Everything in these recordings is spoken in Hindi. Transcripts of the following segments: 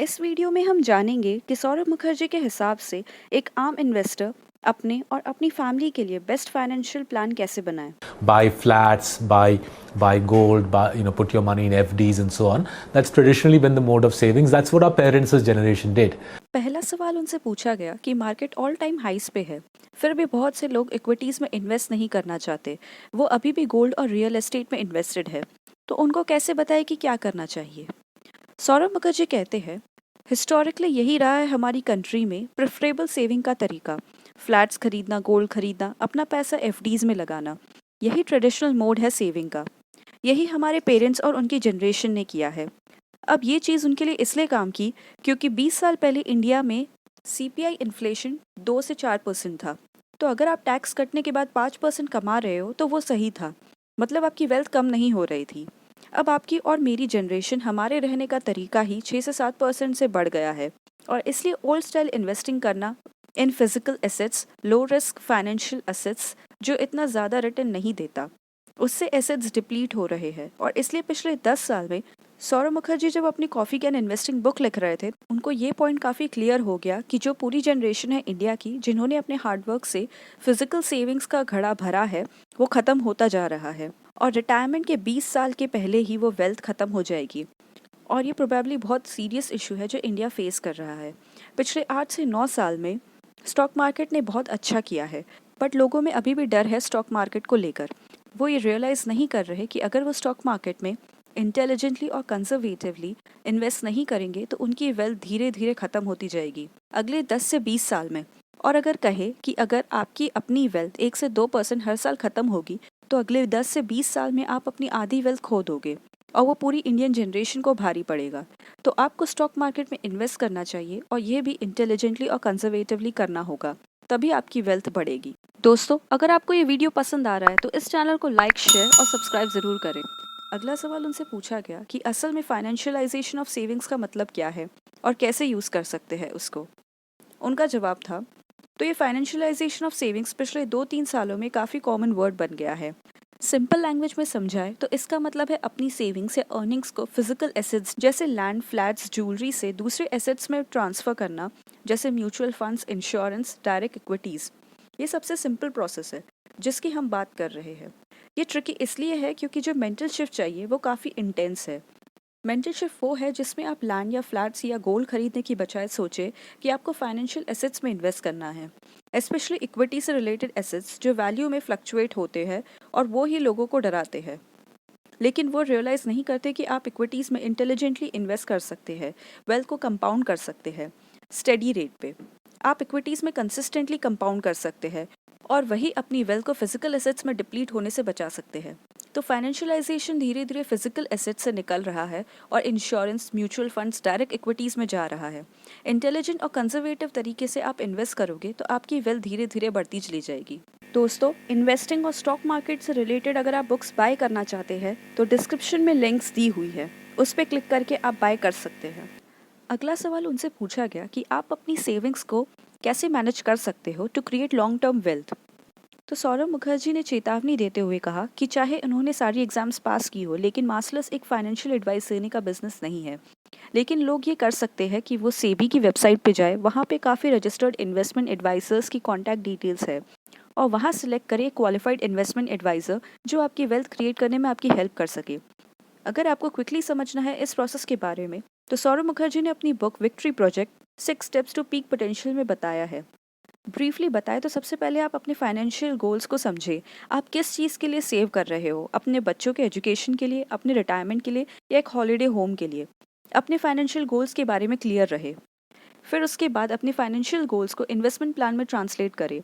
इस वीडियो में हम जानेंगे कि सौरभ मुखर्जी के हिसाब से एक आम इन्वेस्टर अपने और अपनी फैमिली के लिए बेस्ट फाइनेंशियल प्लान कैसे बनाए। Buy flats, buy gold, put your money in FDs and so on. That's traditionally been the mode of savings. That's what our parents' generation did. पहला सवाल उनसे पूछा गया कि मार्केट ऑल टाइम हाइस पे है, फिर भी बहुत से लोग इक्विटीज में इन्वेस्ट नहीं करना चाहते। वो अभी भी गोल्ड और रियल एस्टेट में इन्वेस्टेड है, तो उनको कैसे बताए कि क्या करना चाहिए। सौरभ मुखर्जी कहते हैं, हिस्टोरिकली यही रहा है हमारी कंट्री में प्रेफरेबल सेविंग का तरीका। फ्लैट्स खरीदना, गोल्ड खरीदना, अपना पैसा एफडीज में लगाना, यही ट्रेडिशनल मोड है सेविंग का। यही हमारे पेरेंट्स और उनकी जनरेशन ने किया है। अब ये चीज़ उनके लिए इसलिए काम की क्योंकि 20 साल पहले इंडिया में सीपीआई इन्फ्लेशन 2 से 4% था। तो अगर आप टैक्स कटने के बाद 5% कमा रहे हो तो वो सही था, मतलब आपकी वेल्थ कम नहीं हो रही थी। अब आपकी और मेरी जनरेशन, हमारे रहने का तरीका ही 6 से 7% से बढ़ गया है, और इसलिए ओल्ड स्टाइल इन्वेस्टिंग करना in physical assets, low risk financial assets जो इतना ज़्यादा रिटर्न नहीं देता, उससे एसेट्स डिप्लीट हो रहे हैं। और इसलिए पिछले 10 साल में सौरभ मुखर्जी जब अपनी कॉफ़ी कैन इन्वेस्टिंग बुक लिख रहे थे, उनको ये पॉइंट काफ़ी क्लियर हो गया कि जो पूरी जनरेशन है इंडिया की, जिन्होंने अपने हार्डवर्क से फिजिकल सेविंग्स का घड़ा भरा है, वो ख़त्म होता जा रहा है और रिटायरमेंट के 20 साल के पहले ही वो वेल्थ ख़त्म हो जाएगी। और ये प्रोबेबली बहुत सीरियस इशू है जो इंडिया फेस कर रहा है। पिछले 8 से 9 साल में स्टॉक मार्केट ने बहुत अच्छा किया है, बट लोगों में अभी भी डर है स्टॉक मार्केट को लेकर। वो ये रियलाइज़ नहीं कर रहे कि अगर वो स्टॉक मार्केट में इंटेलिजेंटली और कंजर्वेटिवली इन्वेस्ट नहीं करेंगे तो उनकी वेल्थ धीरे धीरे ख़त्म होती जाएगी अगले 10 से 20 साल में। और अगर कहे कि अगर आपकी अपनी वेल्थ 1 से 2% हर साल ख़त्म होगी, तो अगले 10 से 20 साल में आप अपनी आधी वेल्थ खो दोगे और वो पूरी इंडियन जनरेशन को भारी पड़ेगा। तो आपको स्टॉक मार्केट में इन्वेस्ट करना चाहिए, और ये भी इंटेलिजेंटली और कंजर्वेटिवली करना होगा, तभी आपकी वेल्थ बढ़ेगी। दोस्तों, अगर आपको ये वीडियो पसंद आ रहा है तो इस चैनल को लाइक, शेयर और सब्सक्राइब ज़रूर करें। अगला सवाल उनसे पूछा गया कि असल में फाइनेंशियलाइजेशन ऑफ सेविंग्स का मतलब क्या है और कैसे यूज़ कर सकते हैं उसको। उनका जवाब था, तो ये फाइनेंशियलाइजेशन ऑफ सेविंग्स पिछले 2-3 सालों में काफ़ी कॉमन वर्ड बन गया है। सिंपल लैंग्वेज में समझाए तो इसका मतलब है अपनी सेविंग्स या अर्निंग्स को फिजिकल एसेट्स जैसे लैंड, फ्लैट्स, ज्वेलरी से दूसरे एसेट्स में ट्रांसफ़र करना, जैसे mutual funds, insurance, direct equities. ये सबसे सिंपल प्रोसेस है जिसकी हम बात कर रहे हैं। ये ट्रिकी इसलिए है क्योंकि जो मेंटल शिफ्ट चाहिए वो काफ़ी इंटेंस है। मेंटल शिफ्ट वो है जिसमें आप लैंड या फ्लैट्स या गोल्ड खरीदने की बजाय सोचे कि आपको फाइनेंशियल एसेट्स में इन्वेस्ट करना है, स्पेशली इक्विटी से रिलेटेड एसेट्स जो वैल्यू में फ्लक्चुएट होते हैं, और वो ही लोगों को डराते हैं। लेकिन वो रियलाइज़ नहीं करते कि आप इक्विटीज़ में इंटेलिजेंटली इन्वेस्ट कर सकते हैं, वेल्थ को कंपाउंड कर सकते हैं स्टेडी रेट पे। आप इक्विटीज़ में कंसिस्टेंटली कंपाउंड कर सकते हैं और वही अपनी वेल्थ को फिजिकल एसेट्स में डिप्लीट होने से बचा सकते हैं। तो फाइनेंशियलाइजेशन धीरे धीरे फिजिकल एसेट्स से निकल रहा है और insurance, mutual funds, direct equities में जा रहा है। इंटेलिजेंट और कंजर्वेटिव तरीके से आप इन्वेस्ट करोगे तो आपकी वेल्थ धीरे धीरे बढ़ती चली जाएगी। दोस्तों, इन्वेस्टिंग और स्टॉक मार्केट से रिलेटेड अगर आप बुक्स बाय करना चाहते हैं तो डिस्क्रिप्शन में लिंक्स दी हुई है, उस पर क्लिक करके आप बाय कर सकते हैं। अगला सवाल उनसे पूछा गया कि आप अपनी सेविंग्स को कैसे मैनेज कर सकते हो to create long term wealth. तो सौरभ मुखर्जी ने चेतावनी देते हुए कहा कि चाहे उन्होंने सारी एग्जाम्स पास की हो, लेकिन मास्टर्स एक फाइनेंशियल एडवाइस देने का बिजनेस नहीं है। लेकिन लोग ये कर सकते हैं कि वो सेबी की वेबसाइट पे जाए, वहाँ पे काफ़ी रजिस्टर्ड इन्वेस्टमेंट एडवाइजर्स की कॉन्टैक्ट डिटेल्स है, और वहाँ सिलेक्ट करें क्वालिफाइड इन्वेस्टमेंट एडवाइज़र जो आपकी वेल्थ क्रिएट करने में आपकी हेल्प कर सके। अगर आपको क्विकली समझना है इस प्रोसेस के बारे में, तो सौरभ मुखर्जी ने अपनी book Victory Project 6 steps to peak potential में बताया है। ब्रीफली बताएं तो सबसे पहले आप अपने फाइनेंशियल गोल्स को समझें। आप किस चीज़ के लिए सेव कर रहे हो, अपने बच्चों के एजुकेशन के लिए, अपने रिटायरमेंट के लिए, या एक हॉलीडे होम के लिए। अपने फाइनेंशियल गोल्स के बारे में क्लियर रहे। फिर उसके बाद अपने फाइनेंशियल गोल्स को इन्वेस्टमेंट प्लान में ट्रांसलेट करें।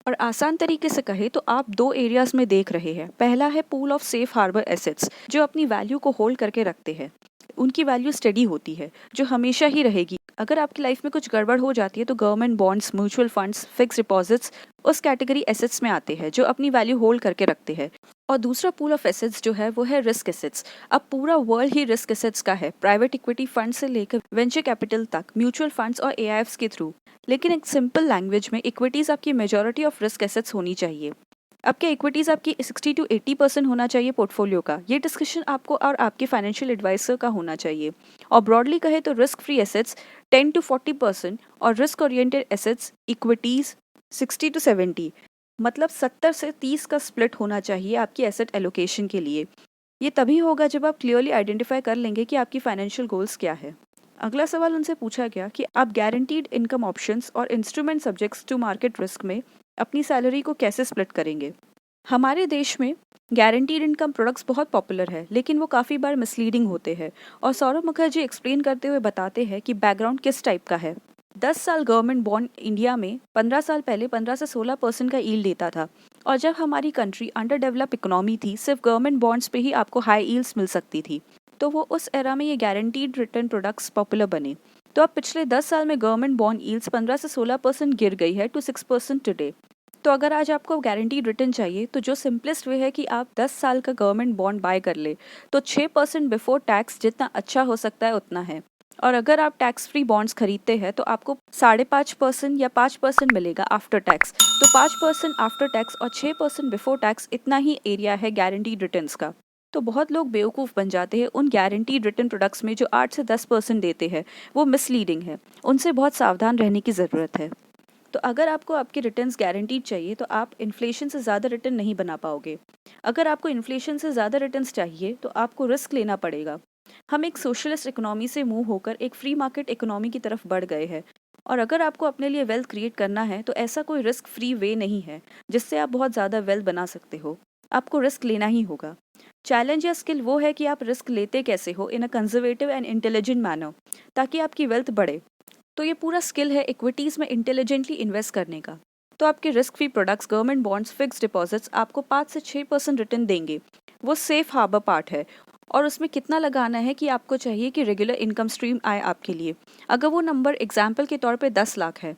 और आसान तरीके से कहे तो आप 2 एरियाज में देख रहे हैं। पहला है pool of safe harbour assets जो अपनी वैल्यू को होल्ड करके रखते हैं, उनकी वैल्यू स्टेडी होती है, जो हमेशा ही रहेगी। अगर आपकी लाइफ में कुछ गड़बड़ हो जाती है तो government bonds, mutual funds, fix deposits उस कैटेगरी एसेट्स में आते हैं जो अपनी वैल्यू होल्ड करके रखते हैं। और दूसरा पूल ऑफ एसेट्स जो है वो है रिस्क एसेट्स। अब पूरा वर्ल्ड ही रिस्क एसेट्स का है, प्राइवेट इक्विटी फंड से लेकर वेंचर कैपिटल तक, म्यूचुअल फंड्स और एआईएफ्स के थ्रू। लेकिन एक सिंपल लैंग्वेज में इक्विटीज आपकी मेजॉरिटी ऑफ रिस्क एसेट्स होनी चाहिए। अब क्या इक्विटीज़ आपकी 60 to 80% होना चाहिए पोर्टफोलियो का? ये डिस्कशन आपको और आपके फाइनेंशियल एडवाइज़र का होना चाहिए। और ब्रॉडली कहें तो रिस्क फ्री एसेट्स 10 to 40% और risk oriented assets equities 60 to 70, मतलब 70 से 30 का स्प्लिट होना चाहिए आपकी एसेट एलोकेशन के लिए। ये तभी होगा जब आप क्लियरली आइडेंटिफाई कर लेंगे कि आपकी फाइनेंशियल गोल्स क्या है। अगला सवाल उनसे पूछा गया कि आप गारंटीड इनकम ऑप्शंस और instrument subjects to market risk में अपनी सैलरी को कैसे स्प्लिट करेंगे। हमारे देश में गारंटीड इनकम प्रोडक्ट्स बहुत पॉपुलर है, लेकिन वो काफ़ी बार मिसलीडिंग होते हैं। और सौरभ मुखर्जी एक्सप्लेन करते हुए बताते हैं कि बैकग्राउंड किस टाइप का है। 10 साल गवर्नमेंट बॉन्ड इंडिया में 15 साल पहले 15 से 16% का यील्ड देता था। और जब हमारी कंट्री अंडर डेवलप इकोनॉमी थी, सिर्फ गवर्नमेंट बॉन्ड्स पे ही आपको हाई यील्ड्स मिल सकती थी। तो वो उस एरा में ये गारंटीड रिटर्न प्रोडक्ट्स पॉपुलर बने। तो अब पिछले 10 साल में गवर्नमेंट बॉन्ड यील्ड्स 15 से 16% गिर गई है टू 6% टुडे। तो अगर आज आपको गारंटीड रिटर्न चाहिए तो जो सिंपलेस्ट वे है कि आप 10 साल का गवर्नमेंट बॉन्ड बाय कर ले, तो 6% बिफोर टैक्स जितना अच्छा हो सकता है उतना है। और अगर आप टैक्स फ्री बॉन्ड्स खरीदते हैं तो आपको 5.5% या 5% मिलेगा आफ्टर टैक्स। तो 5% आफ्टर टैक्स और 6% बिफोर टैक्स, इतना ही एरिया है गारंटीड रिटर्न्स का। तो बहुत लोग बेवकूफ़ बन जाते हैं उन गारंटीड रिटर्न प्रोडक्ट्स में जो 8 से 10% देते हैं। वो मिसलीडिंग है, उनसे बहुत सावधान रहने की ज़रूरत है। तो अगर आपको आपके रिटर्न्स गारंटीड चाहिए तो आप इन्फ्लेशन से ज़्यादा रिटर्न नहीं बना पाओगे। अगर आपको इन्फ्लेशन से ज़्यादा रिटर्न्स चाहिए तो आपको रिस्क लेना पड़ेगा। हम एक सोशलिस्ट इकोनॉमी से मूव होकर एक फ्री मार्केट इकोनॉमी की तरफ बढ़ गए हैं। और अगर आपको अपने लिए वेल्थ क्रिएट करना है तो ऐसा कोई रिस्क फ्री वे नहीं है जिससे आप बहुत ज़्यादा वेल्थ बना सकते हो। आपको रिस्क लेना ही होगा। चैलेंज या स्किल वो है कि आप रिस्क लेते कैसे हो in a conservative and intelligent manner, ताकि आपकी वेल्थ बढ़े। तो ये पूरा स्किल है इक्विटीज़ में इंटेलिजेंटली इन्वेस्ट करने का। तो आपके risk free products, government bonds, fix deposits आपको 5 से 6% रिटर्न देंगे। वो सेफ हार्बर पार्ट है। और उसमें कितना लगाना है कि आपको चाहिए कि रेगुलर इनकम स्ट्रीम आए आपके लिए। अगर वो नंबर एग्जाम्पल के तौर पे 10 लाख है,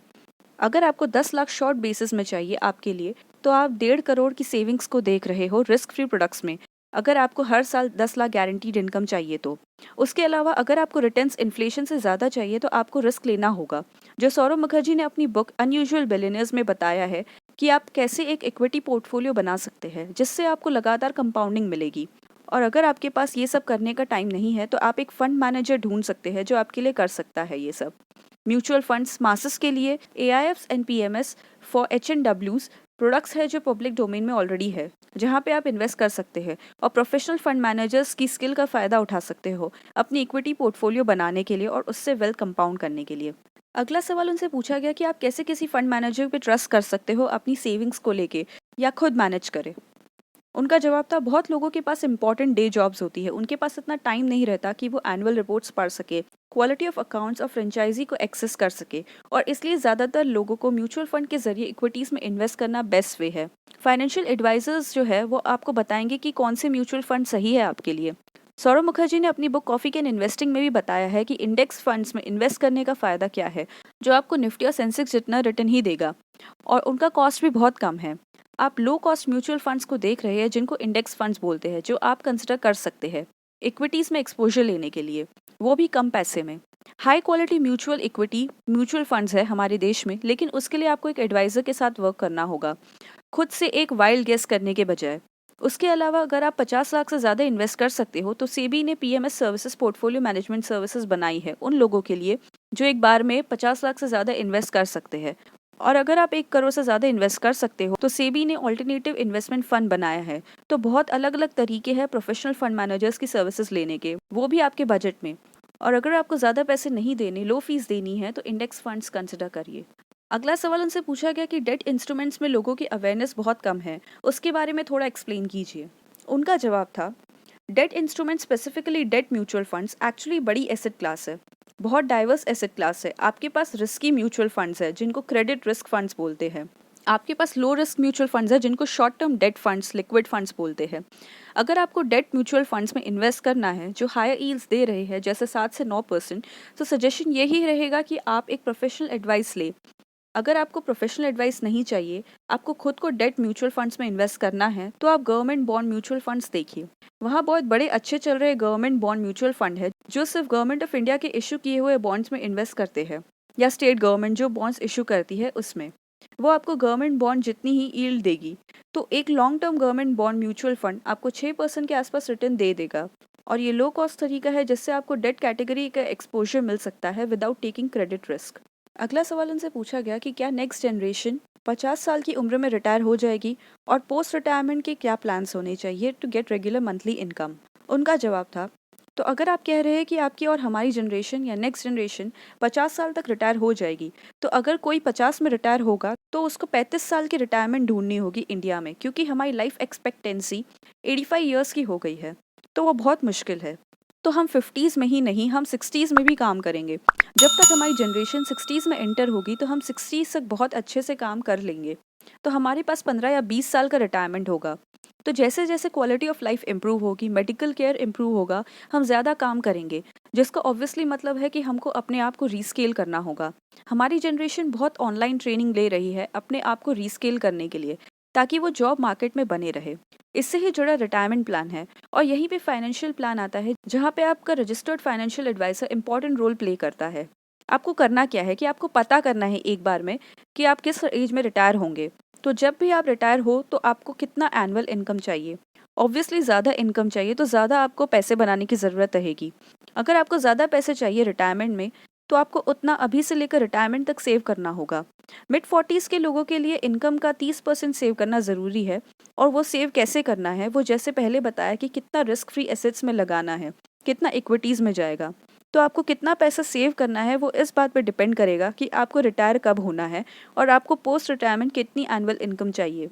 अगर आपको 10 लाख शॉर्ट बेसिस में चाहिए आपके लिए, तो आप 1.5 करोड़ की सेविंग्स को देख रहे हो रिस्क फ्री प्रोडक्ट्स में, अगर आपको हर साल 10 लाख गारंटीड इनकम चाहिए तो। उसके अलावा अगर आपको रिटर्न्स इन्फ्लेशन से ज़्यादा चाहिए तो आपको रिस्क लेना होगा, जो सौरभ मुखर्जी ने अपनी बुक अनयूजुअल बिलियनियर्स में बताया है कि आप कैसे एक इक्विटी पोर्टफोलियो बना सकते हैं जिससे आपको लगातार कंपाउंडिंग मिलेगी। और अगर आपके पास ये सब करने का टाइम नहीं है तो आप एक फंड मैनेजर ढूंढ सकते हैं जो आपके लिए कर सकता है ये सब। म्यूचुअल फंड्स मासेस के लिए AIFs and PMS for H&Ws products है जो पब्लिक डोमेन में ऑलरेडी है, जहाँ पे आप इन्वेस्ट कर सकते हैं और प्रोफेशनल फंड मैनेजर्स की स्किल का फ़ायदा उठा सकते हो अपनी इक्विटी पोर्टफोलियो बनाने के लिए और उससे वेल्थ कंपाउंड करने के लिए। अगला सवाल उनसे पूछा गया कि आप कैसे किसी फंड मैनेजर पे ट्रस्ट कर सकते हो अपनी सेविंग्स को लेके, या खुद मैनेज करें। उनका जवाब था, बहुत लोगों के पास इंपॉर्टेंट डे जॉब्स होती है, उनके पास इतना टाइम नहीं रहता कि वो एनुअल रिपोर्ट्स पढ़ सके, क्वालिटी ऑफ अकाउंट्स और फ्रेंचाइजी को एक्सेस कर सके, और इसलिए ज़्यादातर लोगों को म्यूचुअल फंड के जरिए इक्विटीज़ में इन्वेस्ट करना बेस्ट वे है। फाइनेंशियल एडवाइजर्स जो है वो आपको बताएंगे कि कौन से म्यूचुअल फंड सही है आपके लिए। सौरभ मुखर्जी ने अपनी बुक कॉफ़ी कैन इन्वेस्टिंग में भी बताया है कि इंडेक्स फंड्स में इन्वेस्ट करने का फ़ायदा क्या है, जो आपको निफ्टी और सेंसेक्स जितना रिटर्न ही देगा, और उनका कॉस्ट भी बहुत कम है। आप लो कॉस्ट म्यूचुअल फंड्स को देख रहे हैं जिनको इंडेक्स फंड्स बोलते हैं, जो आप कंसिडर कर सकते हैं इक्विटीज़ में एक्सपोजर लेने के लिए, वो भी कम पैसे में। High quality mutual equity mutual funds है हमारे देश में, लेकिन उसके लिए आपको एक एडवाइज़र के साथ वर्क करना होगा, खुद से एक वाइल्ड गेस करने के बजाय। उसके अलावा अगर आप 50 लाख से ज़्यादा इन्वेस्ट कर सकते हो तो सेबी ने PMS services portfolio management services बनाई है उन लोगों के लिए जो एक बार में 50 लाख से ज़्यादा इन्वेस्ट कर सकते हैं। और अगर आप 1 करोड़ से ज़्यादा इन्वेस्ट कर सकते हो तो सेबी ने ऑल्टरनेटिव इन्वेस्टमेंट फंड बनाया है। तो बहुत अलग अलग तरीके हैं प्रोफेशनल फंड मैनेजर्स की सर्विसेज लेने के, वो भी आपके बजट में। और अगर आपको ज़्यादा पैसे नहीं देने, लो फीस देनी है, तो इंडेक्स फंड्स कंसिडर करिए। अगला सवाल उनसे पूछा गया कि डेट इंस्ट्रूमेंट्स में लोगों की अवेयरनेस बहुत कम है, उसके बारे में थोड़ा एक्सप्लेन कीजिए। उनका जवाब था, debt instrument specifically debt mutual funds actually बड़ी एसेट क्लास है, बहुत डाइवर्स एसेट क्लास है। आपके पास रिस्की म्यूचुअल फंड्स है जिनको क्रेडिट रिस्क फंड्स बोलते हैं, आपके पास लो रिस्क म्यूचुअल फंड्स है जिनको short term debt funds, liquid funds बोलते हैं। अगर आपको डेट म्यूचुअल फंड्स में इन्वेस्ट करना है जो हायर यील्ड्स दे रहे हैं जैसे 7 से 9%, तो सजेशन यही रहेगा कि आप एक प्रोफेशनल एडवाइस ले। अगर आपको प्रोफेशनल एडवाइस नहीं चाहिए, आपको खुद को डेट म्यूचुअल फंड्स में इन्वेस्ट करना है, तो आप गवर्नमेंट बॉन्ड म्यूचुअल फंड्स देखिए। वहाँ बहुत बड़े अच्छे चल रहे गवर्नमेंट बॉन्ड म्यूचुअल फंड है जो सिर्फ गवर्नमेंट ऑफ इंडिया के इशू किए हुए बॉन्ड्स में इन्वेस्ट करते हैं, या स्टेट गवर्नमेंट जो बॉन्ड्स इशू करती है उसमें। वो आपको गवर्नमेंट बॉन्ड जितनी ही यील्ड देगी। तो एक long term government bond mutual fund आपको 6% के आसपास रिटर्न दे देगा, और ये लो कॉस्ट तरीका है जिससे आपको डेट कैटेगरी का एक्सपोजर मिल सकता है विदाउट टेकिंग क्रेडिट रिस्क। अगला सवाल उनसे पूछा गया कि क्या नेक्स्ट जनरेशन 50 साल की उम्र में रिटायर हो जाएगी, और पोस्ट रिटायरमेंट के क्या प्लान्स होने चाहिए to get regular monthly income. उनका जवाब था, तो अगर आप कह रहे हैं कि आपकी और हमारी जनरेशन या नेक्स्ट जनरेशन 50 साल तक रिटायर हो जाएगी, तो अगर कोई 50 में रिटायर होगा तो उसको 35 साल की रिटायरमेंट ढूंढनी होगी इंडिया में, क्योंकि हमारी लाइफ एक्सपेक्टेंसी 85 ईयर्स की हो गई है। तो वो बहुत मुश्किल है। तो हम 50s में ही नहीं, हम 60s में भी काम करेंगे। जब तक हमारी जनरेशन 60s में एंटर होगी तो हम 60s तक बहुत अच्छे से काम कर लेंगे। तो हमारे पास 15 या 20 साल का रिटायरमेंट होगा। तो जैसे जैसे क्वालिटी ऑफ लाइफ इम्प्रूव होगी, मेडिकल केयर इम्प्रूव होगा, हम ज़्यादा काम करेंगे, जिसका ऑब्वियसली मतलब है कि हमको अपने आप को रीस्केल करना होगा। हमारी जनरेशन बहुत ऑनलाइन ट्रेनिंग ले रही है अपने आप को रीस्केल करने के लिए, ताकि वो जॉब मार्केट में बने रहे। इससे ही जुड़ा रिटायरमेंट प्लान है, और यहीं पे फाइनेंशियल प्लान आता है, जहाँ पे आपका registered financial advisor important role play करता है। आपको करना क्या है कि आपको पता करना है एक बार में कि आप किस एज में रिटायर होंगे। तो जब भी आप रिटायर हो तो आपको कितना एनुअल इनकम चाहिए। ऑब्वियसली ज़्यादा इनकम चाहिए तो ज़्यादा आपको पैसे बनाने की ज़रूरत रहेगी। अगर आपको ज़्यादा पैसे चाहिए रिटायरमेंट में, तो आपको उतना अभी से लेकर रिटायरमेंट तक सेव करना होगा। मिड 40s के लोगों के लिए इनकम का 30% सेव करना ज़रूरी है। और वो सेव कैसे करना है, वो जैसे पहले बताया कि कितना रिस्क फ्री एसेट्स में लगाना है, कितना इक्विटीज़ में जाएगा। तो आपको कितना पैसा सेव करना है वो इस बात पर डिपेंड करेगा कि आपको रिटायर कब होना है, और आपको पोस्ट रिटायरमेंट कितनी एनुअल इनकम चाहिए।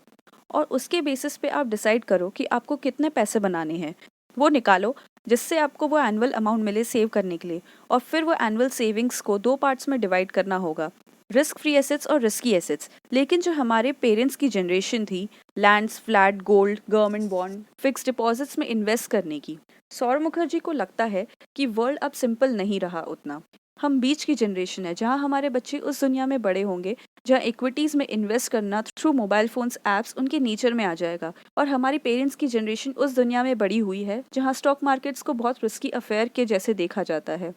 और उसके बेसिस पे आप डिसाइड करो कि आपको कितने पैसे बनाने हैं, वो निकालो, जिससे आपको वो एनुअल अमाउंट मिले सेव करने के लिए। और फिर वो एनुअल सेविंग्स को 2 पार्ट्स में डिवाइड करना होगा, रिस्क फ्री एसेट्स और रिस्की एसेट्स। लेकिन जो हमारे पेरेंट्स की जनरेशन थी, lands, flat, gold, government bond, fix deposits में इन्वेस्ट करने की, सौरभ मुखर्जी को लगता है कि वर्ल्ड अब सिंपल नहीं रहा उतना। हम बीच की जनरेशन है, जहां हमारे बच्चे उस दुनिया में बड़े होंगे जहां इक्विटीज़ में इन्वेस्ट करना थ्रू मोबाइल फोन्स ऐप्स उनके नेचर में आ जाएगा। और हमारी पेरेंट्स की जनरेशन उस दुनिया में बड़ी हुई है जहां स्टॉक मार्केट्स को बहुत रिस्की अफेयर के जैसे देखा जाता है।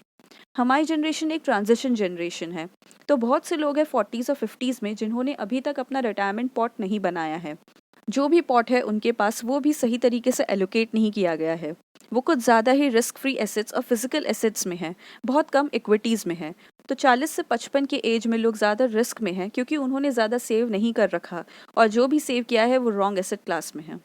हमारी जनरेशन एक ट्रांजिशन जनरेशन है। तो बहुत से लोग हैं 40s और 50s में जिन्होंने अभी तक अपना रिटायरमेंट पॉट नहीं बनाया है। जो भी पॉट है उनके पास, वो भी सही तरीके से एलोकेट नहीं किया गया है। वो कुछ ज़्यादा ही रिस्क फ्री एसेट्स और फिजिकल एसेट्स में है, बहुत कम इक्विटीज़ में है। तो 40 से 55 के एज में लोग ज़्यादा रिस्क में हैं, क्योंकि उन्होंने ज़्यादा सेव नहीं कर रखा, और जो भी सेव किया है वो रॉन्ग एसेट क्लास में है।